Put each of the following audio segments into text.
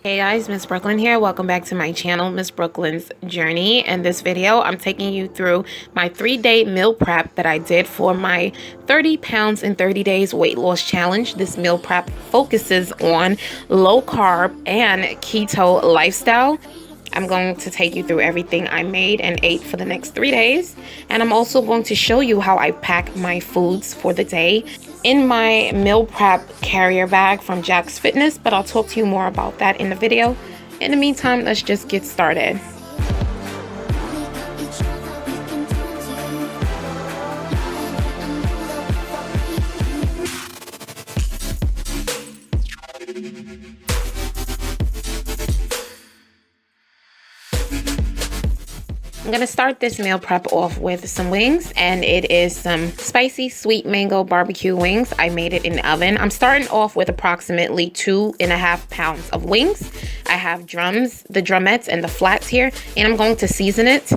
Hey guys, Miss Brooklyn here. Welcome back to my channel, Miss Brooklyn's Journey. In this video, I'm taking you through my 3-day meal prep that I did for my 30 pounds in 30 days weight loss challenge. This meal prep focuses on low carb and keto lifestyle. I'm going to take you through everything I made and ate for the next 3 days. And I'm also going to show you how I pack my foods for the day in my meal prep carrier bag from Jack's Fitness, but I'll talk to you more about that in the video. In the meantime, let's just get started. I'm gonna start this meal prep off with some wings, and it is some spicy sweet mango barbecue wings. I made it in the oven. I'm starting off with approximately 2.5 pounds of wings. I have the drumettes and the flats here, and I'm going to season it.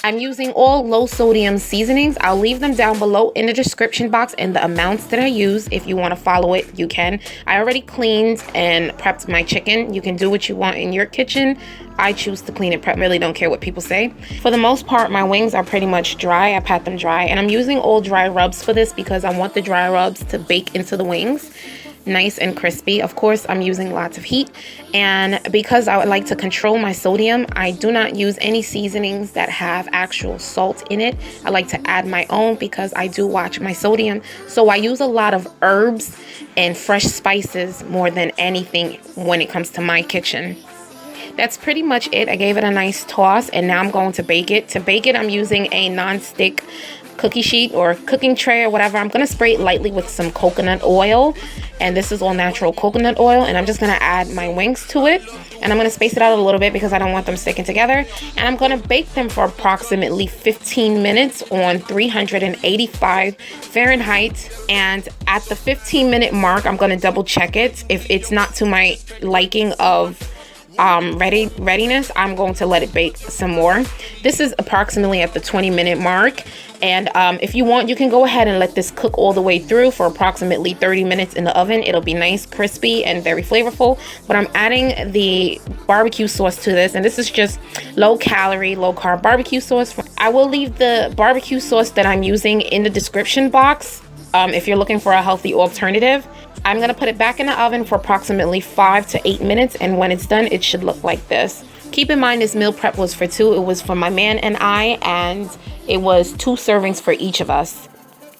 I'm using all low sodium seasonings. I'll leave them down below in the description box and the amounts that I use. If you want to follow it, you can. I already cleaned and prepped my chicken. You can do what you want in your kitchen. I choose to clean and prep, really don't care what people say. For the most part, my wings are pretty much dry. I pat them dry, and I'm using all dry rubs for this because I want the dry rubs to bake into the wings nice and crispy. Of course, I'm using lots of heat, and because I would like to control my sodium, I do not use any seasonings that have actual salt in it. I like to add my own because I do watch my sodium, so I use a lot of herbs and fresh spices more than anything when it comes to my kitchen. That's pretty much it. I gave it a nice toss, and now I'm going to bake it. To bake it, I'm using a non-stick cookie sheet or cooking tray or whatever. I'm going to spray it lightly with some coconut oil, and this is all natural coconut oil, and I'm just going to add my wings to it, and I'm going to space it out a little bit because I don't want them sticking together, and I'm going to bake them for approximately 15 minutes on 385 Fahrenheit, and at the 15-minute mark, I'm going to double check it. If it's not to my liking of readiness, I'm going to let it bake some more. This is approximately at the 20-minute mark, and if you want, you can go ahead and let this cook all the way through for approximately 30 minutes in the oven. It'll be nice, crispy, and very flavorful. But I'm adding the barbecue sauce to this, and this is just low calorie, low carb barbecue sauce. I will leave the barbecue sauce that I'm using in the description box if you're looking for a healthy alternative. I'm going to put it back in the oven for approximately 5 to 8 minutes, and when it's done, it should look like this. Keep in mind, this meal prep was for two. It was for my man and I, and it was 2 servings for each of us.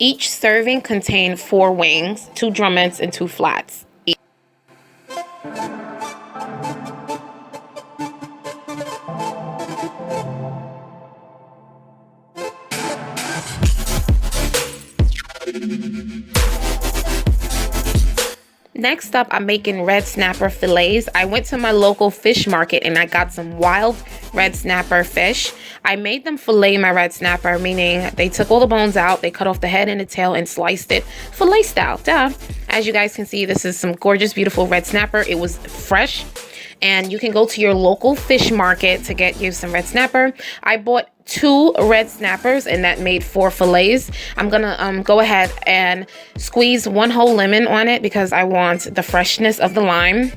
Each serving contained 4 wings, 2 drumettes, and 2 flats. Next up, I'm making red snapper fillets. I went to my local fish market and I got some wild red snapper fish. I made them fillet my red snapper, meaning they took all the bones out, they cut off the head and the tail and sliced it fillet style. Duh. As you guys can see, this is some gorgeous, beautiful red snapper. It was fresh, and you can go to your local fish market to get you some red snapper. I bought 2 red snappers, and that made 4 fillets. I'm gonna go ahead and squeeze 1 whole lemon on it because I want the freshness of the lime.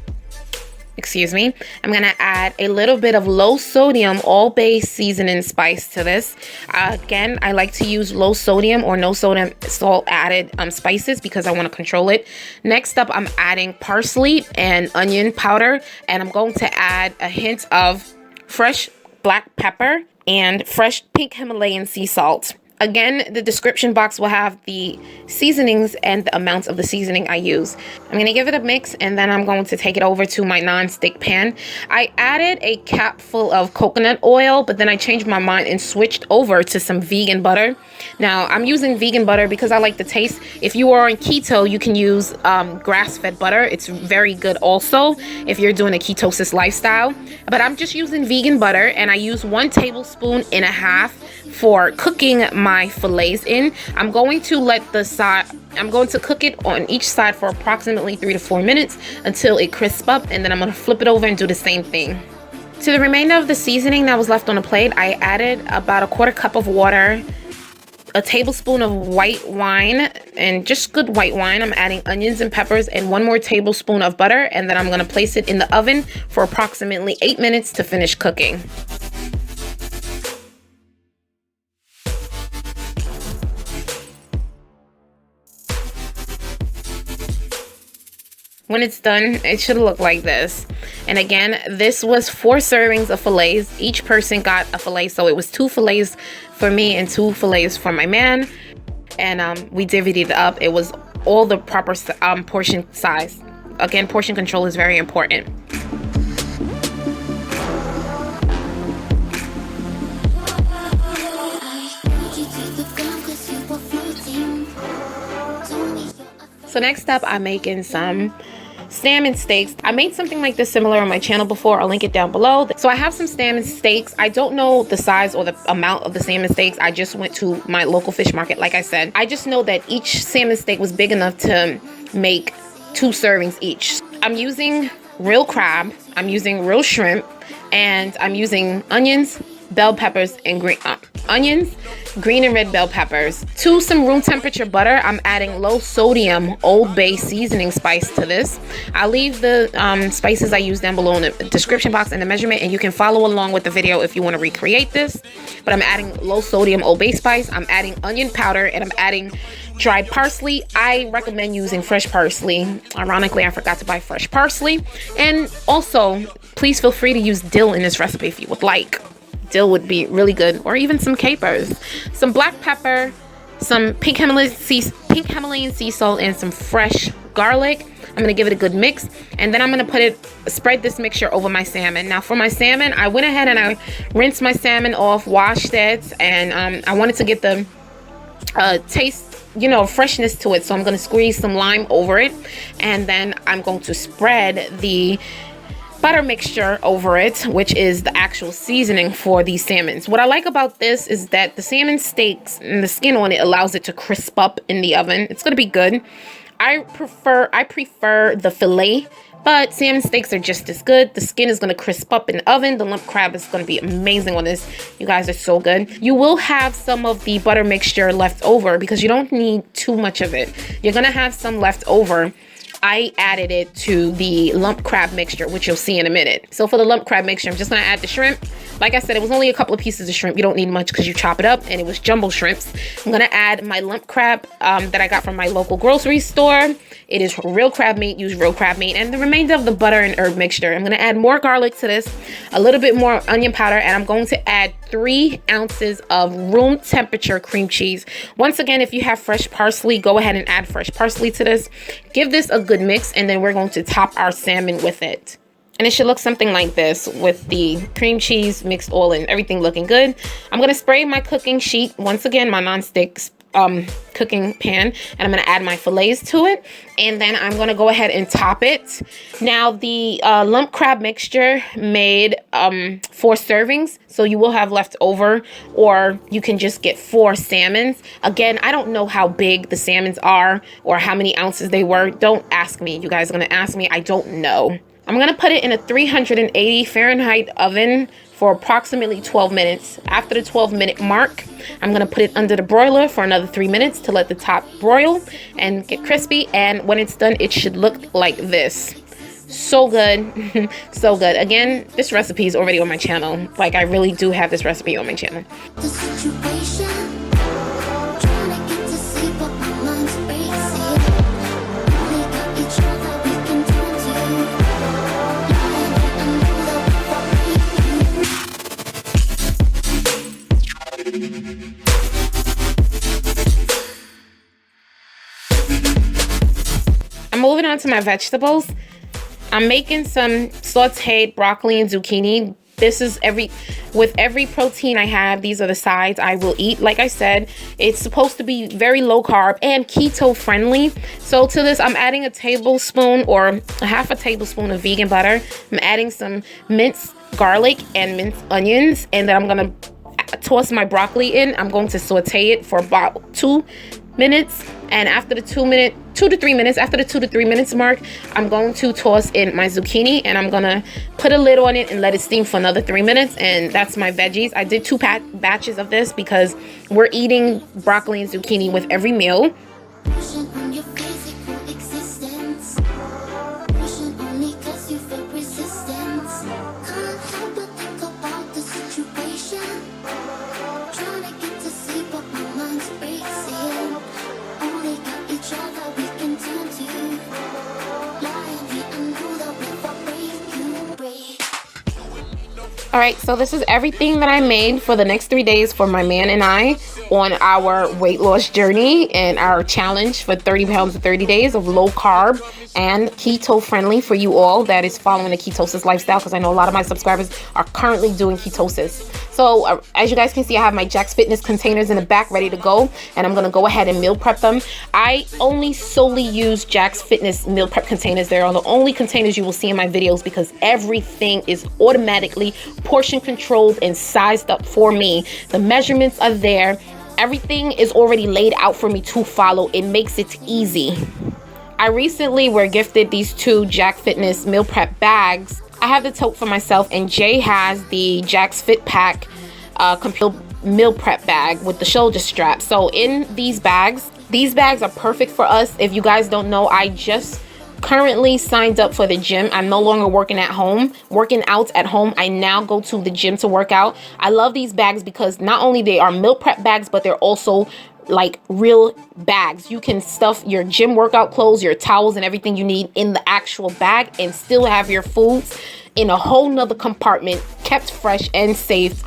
Excuse me. I'm gonna add a little bit of low sodium all-base seasoning spice to this. Again, I like to use low sodium or no sodium salt added spices because I want to control it. Next up, I'm adding parsley and onion powder, and I'm going to add a hint of fresh black pepper and fresh pink Himalayan sea salt. Again, the description box will have the seasonings and the amounts of the seasoning I use. I'm going to give it a mix, and then I'm going to take it over to my non-stick pan. I added a cap full of coconut oil, but then I changed my mind and switched over to some vegan butter. Now, I'm using vegan butter because I like the taste. If you are on keto, you can use grass-fed butter. It's very good also if you're doing a ketosis lifestyle. But I'm just using vegan butter, and I use 1.5 tablespoons for cooking my fillets in. I'm going to cook it on each side for approximately 3 to 4 minutes until it crisps up, and then I'm going to flip it over and do the same thing. To the remainder of the seasoning that was left on the plate, I added about 1/4 cup of water, a tablespoon of white wine, and just good white wine. I'm adding onions and peppers and 1 more tablespoon of butter, and then I'm gonna place it in the oven for approximately 8 minutes to finish cooking. When it's done, it should look like this. And again, this was 4 servings of fillets. Each person got a fillet, so it was 2 fillets for me and 2 fillets for my man. And we divvied it up. It was all the proper portion size. Again, portion control is very important. So next up, I'm making some salmon steaks. I made something like this similar on my channel before. I'll link it down below. So I have some salmon steaks. I don't know the size or the amount of the salmon steaks. I just went to my local fish market, like I said. I just know that each salmon steak was big enough to make 2 servings each. I'm using real crab, I'm using real shrimp, and I'm using onions, bell peppers, and green and red bell peppers. To some room temperature butter, I'm adding low sodium Old Bay seasoning spice to this. I'll leave the spices I use down below in the description box and the measurement, and you can follow along with the video if you want to recreate this. But I'm adding low sodium Old Bay spice, I'm adding onion powder, and I'm adding dried parsley. I recommend using fresh parsley. Ironically, I forgot to buy fresh parsley. And also, please feel free to use dill in this recipe if you would like. Dill would be really good, or even some capers, some black pepper, some pink Himalayan sea salt, and some fresh garlic. I'm gonna give it a good mix, and then I'm gonna spread this mixture over my salmon. Now for my salmon, I went ahead and I rinsed my salmon off, washed it, and I wanted to get the taste, you know, freshness to it. So I'm gonna squeeze some lime over it, and then I'm going to spread the butter mixture over it, which is the actual seasoning for these salmons. What I like about this is that the salmon steaks and the skin on it allows it to crisp up in the oven. It's gonna be good. I prefer the fillet, but salmon steaks are just as good. The skin is gonna crisp up in the oven. The lump crab is gonna be amazing on this. You guys are so good. You will have some of the butter mixture left over because you don't need too much of it. You're gonna have some left over. I added it to the lump crab mixture, which you'll see in a minute. So for the lump crab mixture, I'm just gonna add the shrimp. Like I said, it was only a couple of pieces of shrimp. You don't need much because you chop it up, and it was jumbo shrimps. I'm gonna add my lump crab that I got from my local grocery store. It is real crab meat, use real crab meat, and the remainder of the butter and herb mixture. I'm gonna add more garlic to this, a little bit more onion powder, and I'm going to add 3 ounces of room temperature cream cheese. Once again, if you have fresh parsley, go ahead and add fresh parsley to this. Give this a good mix, and then we're going to top our salmon with it. And it should look something like this with the cream cheese, mixed oil, and everything looking good. I'm gonna spray my cooking sheet, once again, my non-stick cooking pan, and I'm gonna add my fillets to it, and then I'm gonna go ahead and top it. Now the lump crab mixture made 4 servings, so you will have left over, or you can just get 4 salmons. Again, I don't know how big the salmons are or how many ounces they were. Don't ask me. You guys are gonna ask me. I don't know. I'm gonna put it in a 380 Fahrenheit oven for approximately 12 minutes. After the 12-minute mark, I'm gonna put it under the broiler for another 3 minutes to let the top broil and get crispy. And when it's done, it should look like this. So good. So good. Again, this recipe is already on my channel. Like, I really do have this recipe on my channel. Moving on to my vegetables, I'm making some sauteed broccoli and zucchini. This is with every protein I have, these are the sides I will eat. Like I said, it's supposed to be very low carb and keto friendly. So to this, I'm adding a tablespoon or a half a tablespoon of vegan butter. I'm adding some minced garlic and minced onions, and then I'm gonna toss my broccoli in. I'm going to saute it for about 2 minutes, and after the 2 to 3 minutes, after the 2 to 3 minutes mark, I'm going to toss in my zucchini, and I'm gonna put a lid on it and let it steam for another 3 minutes. And that's my veggies. I did 2 batches of this because we're eating broccoli and zucchini with every meal. All right, so this is everything that I made for the next 3 days for my man and I on our weight loss journey and our challenge for 30 pounds in 30 days of low carb and keto friendly for you all that is following the ketosis lifestyle, because I know a lot of my subscribers are currently doing ketosis. So as you guys can see, I have my Jack's Fitness containers in the back ready to go, and I'm gonna go ahead and meal prep them. I only solely use Jack's Fitness meal prep containers. They are the only containers you will see in my videos because everything is automatically portion controlled and sized up for me. The measurements are there. Everything is already laid out for me to follow. It makes it easy. I recently were gifted these 2 Jack Fitness meal prep bags. I have the tote for myself, and Jay has the Jack's Fit Pack meal prep bag with the shoulder strap. So in these bags are perfect for us. If you guys don't know, I just currently signed up for the gym. I'm no longer working out at home. I now go to the gym to work out. I love these bags because not only they are meal prep bags, but they're also like real bags. You can stuff your gym workout clothes, your towels, and everything you need in the actual bag and still have your foods in a whole nother compartment, kept fresh and safe.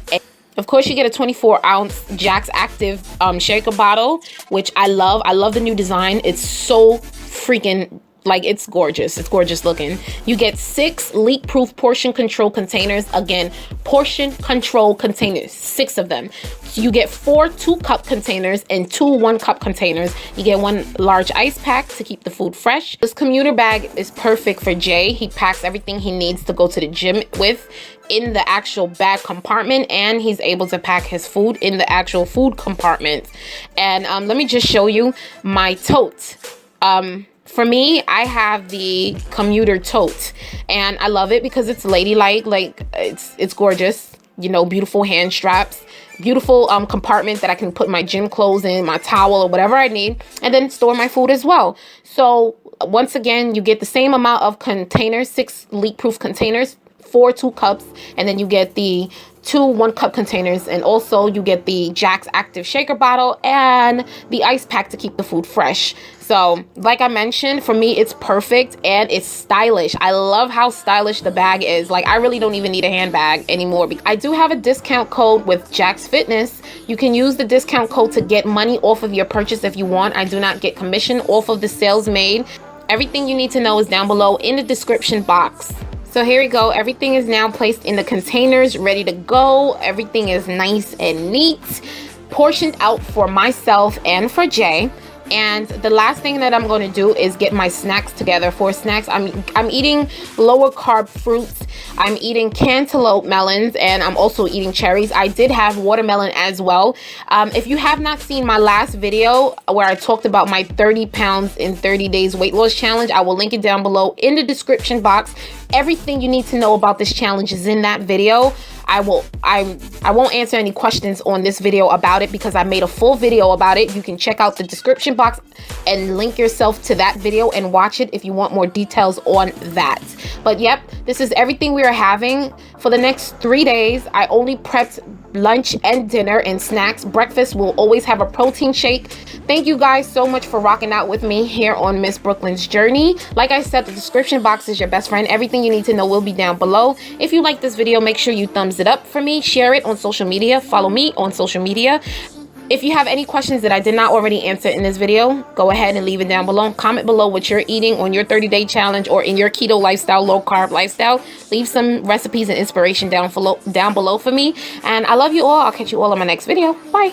Of course, you get a 24-ounce Jack's Active shaker bottle, which I love. I love the new design. It's so freaking, like, it's gorgeous. It's gorgeous looking. You get 6 leak-proof portion control containers. Again, portion control containers, 6 of them. So you get 4 2-cup containers and 2 1-cup containers. You get 1 large ice pack to keep the food fresh. This commuter bag is perfect for Jay. He packs everything he needs to go to the gym with in the actual bag compartment, and he's able to pack his food in the actual food compartment. And let me just show you my tote. For me, I have the commuter tote, and I love it because it's ladylike. Like, it's gorgeous. You know, beautiful hand straps, beautiful compartment that I can put my gym clothes in, my towel, or whatever I need, and then store my food as well. So once again, you get the same amount of containers, 6 leak-proof containers, 4 2-cups, and then you get the 2 1-cup containers, and also you get the Jack's Active shaker bottle and the ice pack to keep the food fresh. So like I mentioned, for me it's perfect and it's stylish. I love how stylish the bag is. Like, I really don't even need a handbag anymore. I do have a discount code with Jack's Fitness. You can use the discount code to get money off of your purchase if you want. I do not get commission off of the sales made. Everything you need to know is down below in the description box. So here we go. Everything is now placed in the containers, ready to go. Everything is nice and neat, portioned out for myself and for Jay. And the last thing that I'm going to do is get my snacks together. For snacks, I'm eating lower carb fruits. I'm eating cantaloupe melons, and I'm also eating cherries. I did have watermelon as well. If you have not seen my last video where I talked about my 30 pounds in 30 days weight loss challenge, I will link it down below in the description box. Everything you need to know about this challenge is in that video. I won't answer any questions on this video about it because I made a full video about it. You can check out the description box and link yourself to that video and watch it if you want more details on that. But yep, this is everything we are having for the next 3 days. I only prepped lunch and dinner and snacks. Breakfast will always have a protein shake. Thank you guys so much for rocking out with me here on Miss Brooklyn's journey. Like I said, the description box is your best friend. Everything you need to know will be down below. If you like this video, make sure you thumbs it up for me, share it on social media, follow me on social media. If you have any questions that I did not already answer in this video, go ahead and leave it down below. Comment below what you're eating on your 30-day challenge or in your keto lifestyle, low carb lifestyle. Leave some recipes and inspiration down below for me. And I love you all. I'll catch you all in my next video. Bye.